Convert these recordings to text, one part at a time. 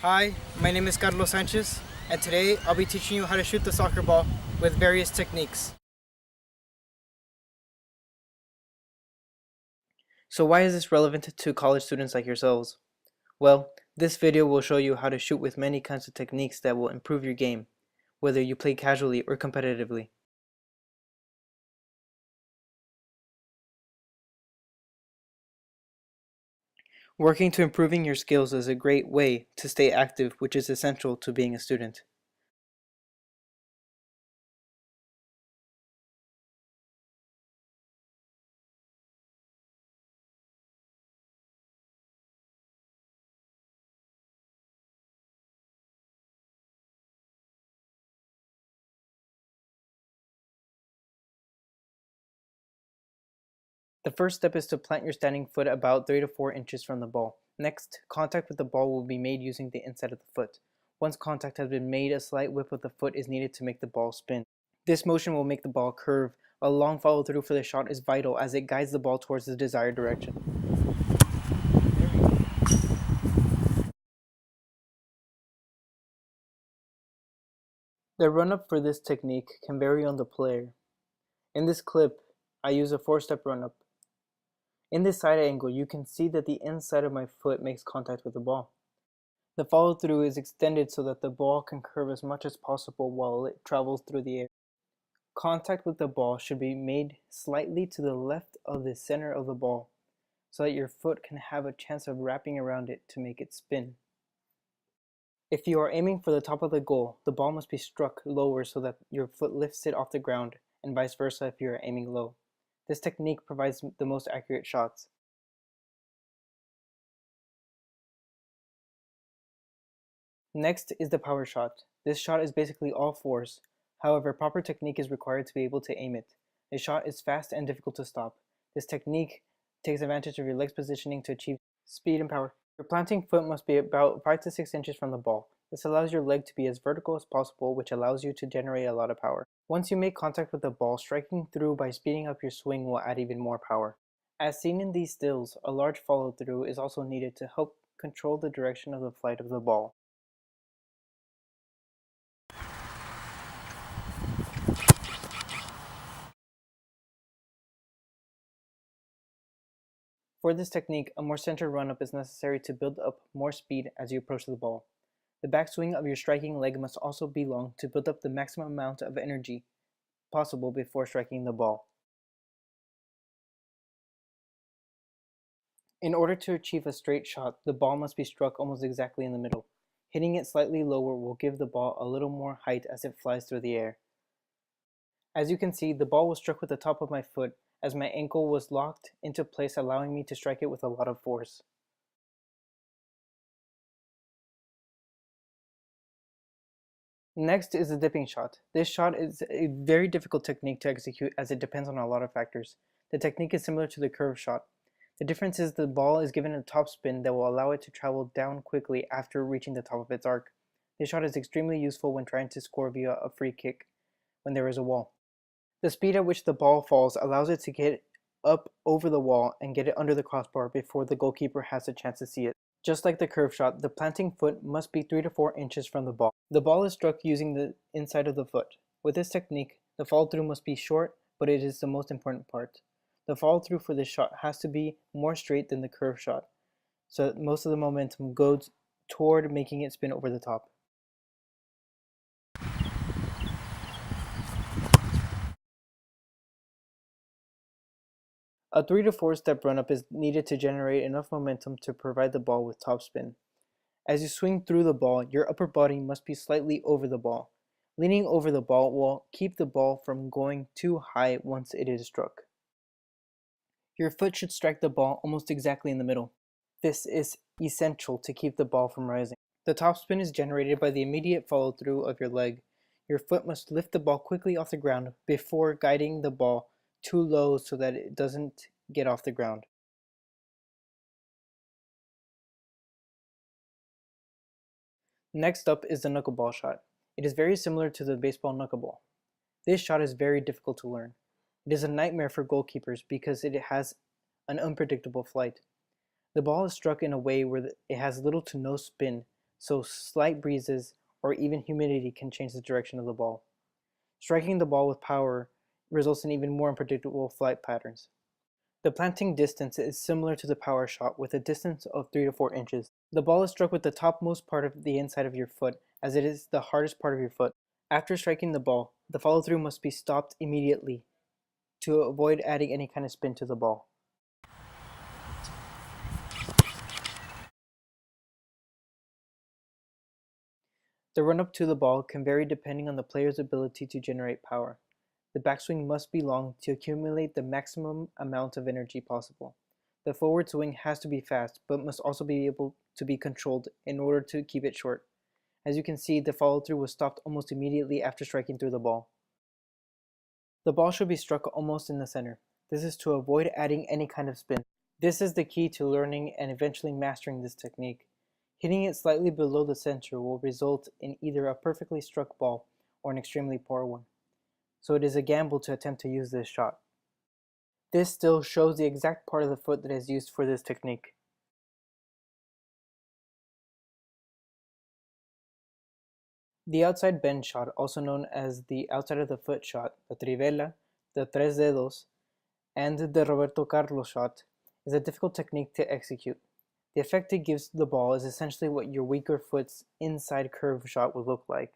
Hi, my name is Carlos Sanchez, and today I'll be teaching you how to shoot the soccer ball with various techniques. So why is this relevant to college students like yourselves? Well, this video will show you how to shoot with many kinds of techniques that will improve your game, whether you play casually or competitively. Working to improving your skills is a great way to stay active, which is essential to being a student. The first step is to plant your standing foot about 3 to 4 inches from the ball. Next, contact with the ball will be made using the inside of the foot. Once contact has been made, a slight whip of the foot is needed to make the ball spin. This motion will make the ball curve. A long follow through for the shot is vital as it guides the ball towards the desired direction. The run-up for this technique can vary on the player. In this clip, I use a 4-step run-up. In this side angle, you can see that the inside of my foot makes contact with the ball. The follow-through is extended so that the ball can curve as much as possible while it travels through the air. Contact with the ball should be made slightly to the left of the center of the ball so that your foot can have a chance of wrapping around it to make it spin. If you are aiming for the top of the goal, the ball must be struck lower so that your foot lifts it off the ground, and vice versa if you are aiming low. This technique provides the most accurate shots. Next is the power shot. This shot is basically all force. However, proper technique is required to be able to aim it. The shot is fast and difficult to stop. This technique takes advantage of your leg's positioning to achieve speed and power. Your planting foot must be about 5 to 6 inches from the ball. This allows your leg to be as vertical as possible, which allows you to generate a lot of power. Once you make contact with the ball, striking through by speeding up your swing will add even more power. As seen in these stills, a large follow-through is also needed to help control the direction of the flight of the ball. For this technique, a more centered run-up is necessary to build up more speed as you approach the ball. The backswing of your striking leg must also be long to build up the maximum amount of energy possible before striking the ball. In order to achieve a straight shot, the ball must be struck almost exactly in the middle. Hitting it slightly lower will give the ball a little more height as it flies through the air. As you can see, the ball was struck with the top of my foot as my ankle was locked into place, allowing me to strike it with a lot of force. Next is the dipping shot. This shot is a very difficult technique to execute as it depends on a lot of factors. The technique is similar to the curve shot. The difference is the ball is given a top spin that will allow it to travel down quickly after reaching the top of its arc. This shot is extremely useful when trying to score via a free kick when there is a wall. The speed at which the ball falls allows it to get up over the wall and get it under the crossbar before the goalkeeper has a chance to see it. Just like the curve shot, the planting foot must be 3 to 4 inches from the ball. The ball is struck using the inside of the foot. With this technique, the follow through must be short, but it is the most important part. The follow through for this shot has to be more straight than the curve shot, so that most of the momentum goes toward making it spin over the top. A 3 to 4 step run-up is needed to generate enough momentum to provide the ball with top spin. As you swing through the ball, your upper body must be slightly over the ball. Leaning over the ball will keep the ball from going too high once it is struck. Your foot should strike the ball almost exactly in the middle. This is essential to keep the ball from rising. The topspin is generated by the immediate follow-through of your leg. Your foot must lift the ball quickly off the ground before guiding the ball too low so that it doesn't get off the ground. Next up is the knuckleball shot. It is very similar to the baseball knuckleball. This shot is very difficult to learn. It is a nightmare for goalkeepers because it has an unpredictable flight. The ball is struck in a way where it has little to no spin, so slight breezes or even humidity can change the direction of the ball. Striking the ball with power results in even more unpredictable flight patterns. The planting distance is similar to the power shot with a distance of 3 to 4 inches. The ball is struck with the topmost part of the inside of your foot, as it is the hardest part of your foot. After striking the ball, the follow-through must be stopped immediately to avoid adding any kind of spin to the ball. The run-up to the ball can vary depending on the player's ability to generate power. The backswing must be long to accumulate the maximum amount of energy possible. The forward swing has to be fast, but must also be able to be controlled in order to keep it short. As you can see, the follow-through was stopped almost immediately after striking through the ball. The ball should be struck almost in the center. This is to avoid adding any kind of spin. This is the key to learning and eventually mastering this technique. Hitting it slightly below the center will result in either a perfectly struck ball or an extremely poor one. So it is a gamble to attempt to use this shot. This still shows the exact part of the foot that is used for this technique. The outside bend shot, also known as the outside of the foot shot, the trivela, the tres dedos, and the Roberto Carlos shot, is a difficult technique to execute. The effect it gives the ball is essentially what your weaker foot's inside curve shot would look like.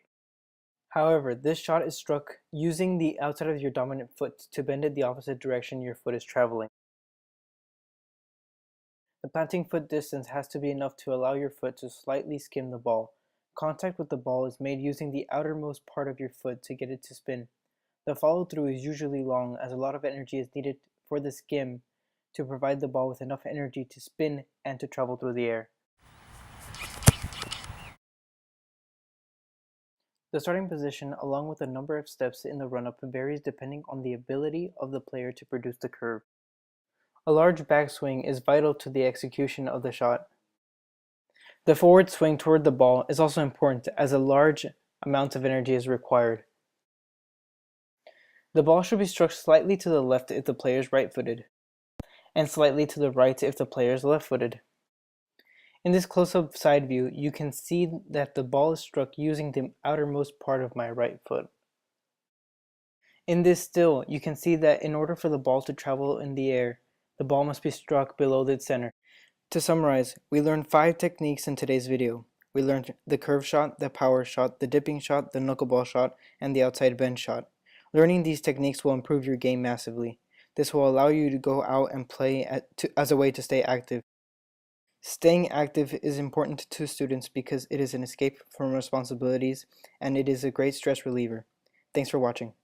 However, this shot is struck using the outside of your dominant foot to bend it the opposite direction your foot is traveling. The planting foot distance has to be enough to allow your foot to slightly skim the ball. Contact with the ball is made using the outermost part of your foot to get it to spin. The follow-through is usually long, as a lot of energy is needed for the skim to provide the ball with enough energy to spin and to travel through the air. The starting position, along with the number of steps in the run-up, varies depending on the ability of the player to produce the curve. A large backswing is vital to the execution of the shot. The forward swing toward the ball is also important, as a large amount of energy is required. The ball should be struck slightly to the left if the player is right-footed, and slightly to the right if the player is left-footed. In this close-up side view, you can see that the ball is struck using the outermost part of my right foot. In this still, you can see that in order for the ball to travel in the air, the ball must be struck below the center. To summarize, we learned 5 techniques in today's video. We learned the curve shot, the power shot, the dipping shot, the knuckleball shot, and the outside bend shot. Learning these techniques will improve your game massively. This will allow you to go out and play as a way to stay active. Staying active is important to students because it is an escape from responsibilities and it is a great stress reliever. Thanks for watching.